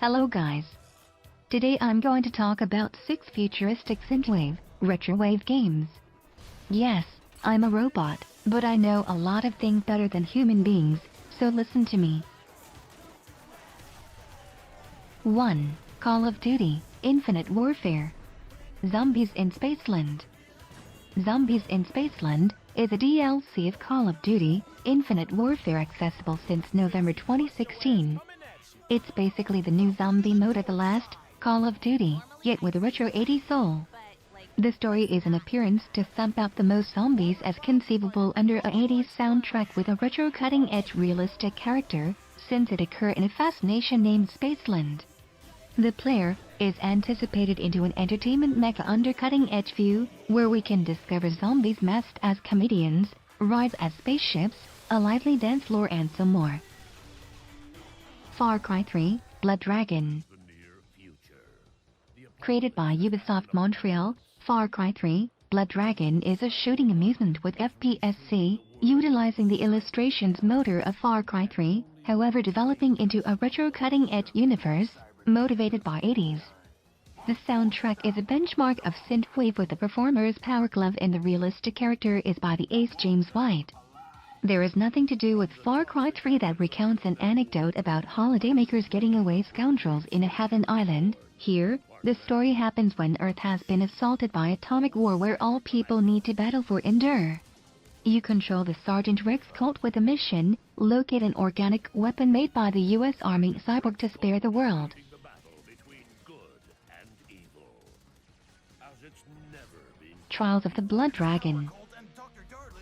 Hello guys. Today I'm going to talk about 6 futuristic synthwave, retrowave games. Yes, I'm a robot, but I know a lot of things better than human beings, so listen to me. 1. Call of Duty, Infinite Warfare. Zombies in Spaceland. Zombies in Spaceland is a DLC of Call of Duty, Infinite Warfare accessible since November 2016. It's basically the new zombie mode of the last Call of Duty, yet with a retro 80s soul. The story is an appearance to thump out the most zombies as conceivable under a 80s soundtrack with a retro cutting-edge realistic character, since it occurs in a fascination named Spaceland. The player is anticipated into an entertainment mecha under cutting-edge view, where we can discover zombies masked as comedians, rides as spaceships, a lively dance floor and some more. Far Cry 3, Blood Dragon. Created by Ubisoft Montreal, Far Cry 3, Blood Dragon is a shooting amusement with FPSC, utilizing the illustrations motor of Far Cry 3, however developing into a retro cutting-edge universe, motivated by 80s. The soundtrack is a benchmark of Synthwave with the performer's power glove and the realistic character is by the ace James White. There is nothing to do with Far Cry 3 that recounts an anecdote about holidaymakers getting away scoundrels in a heaven island. Here, the story happens when Earth has been assaulted by atomic war where all people need to battle for endure. You control the Sergeant Rex cult with a mission, locate an organic weapon made by the US Army cyborg to spare the world. Trials of the Blood Dragon.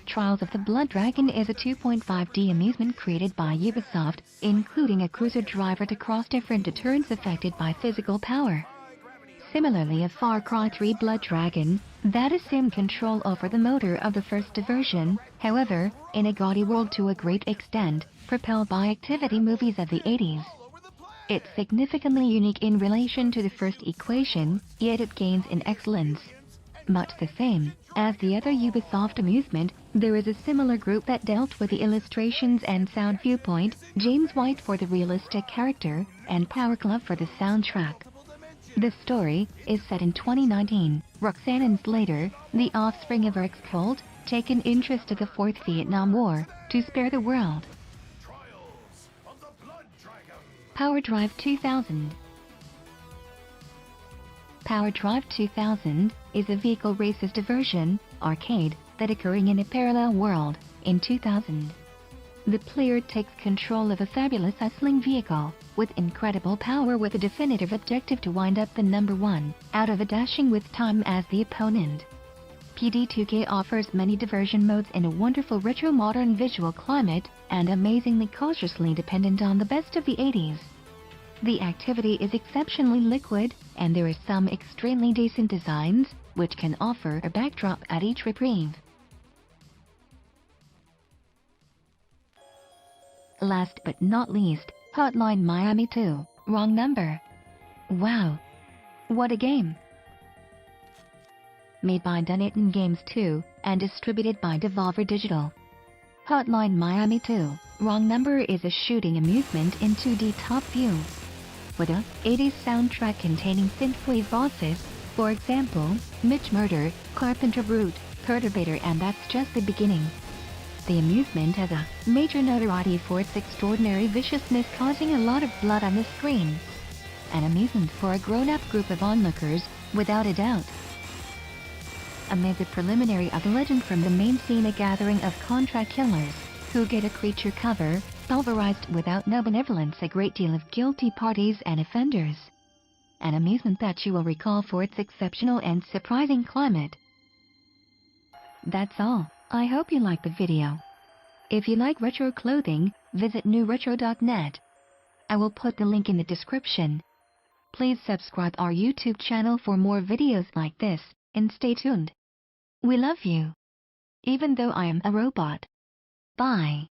Trials of the Blood Dragon is a 2.5D amusement created by Ubisoft, including a cruiser driver to cross different deterrents affected by physical power. Similarly, a Far Cry 3 Blood Dragon, that assumed control over the motor of the first version, however, in a gaudy world to a great extent, propelled by activity movies of the 80s. It's significantly unique in relation to the first equation, yet it gains in excellence. Much the same as the other Ubisoft amusement, there is a similar group that dealt with the illustrations and sound viewpoint, James White for the realistic character, and Power Glove for the soundtrack. The story is set in 2019. Roxanne and Slater, the offspring of Eric's cult, take an interest in the Fourth Vietnam War to spare the world. Power Drive 2000. Power Drive 2000 is a vehicle races diversion arcade that occurring in a parallel world in 2000. The player takes control of a fabulous hustling vehicle with incredible power with a definitive objective to wind up the number 1 out of a dashing with time as the opponent. PD2K offers many diversion modes in a wonderful retro modern visual climate and amazingly cautiously dependent on the best of the 80s. The activity is exceptionally liquid, and there are some extremely decent designs, which can offer a backdrop at each reprieve. Last but not least, Hotline Miami 2, Wrong Number. Wow! What a game! Made by Dunedin Games 2 and distributed by Devolver Digital. Hotline Miami 2, Wrong Number is a shooting amusement in 2D top view. With a 80s soundtrack containing synthwave bosses, for example, Mitch Murder, Carpenter Brute, Perturbator, and that's just the beginning. The amusement has a major notoriety for its extraordinary viciousness, causing a lot of blood on the screen. An amusement for a grown-up group of onlookers, without a doubt. Amid the preliminary of the legend from the main scene, a gathering of contract killers, who get a creature cover, pulverized without no benevolence a great deal of guilty parties and offenders. An amusement that you will recall for its exceptional and surprising climate. That's all. I hope you liked the video. If you like retro clothing, visit newretro.net. I will put the link in the description. Please subscribe our YouTube channel for more videos like this, and stay tuned. We love you. Even though I am a robot. Bye.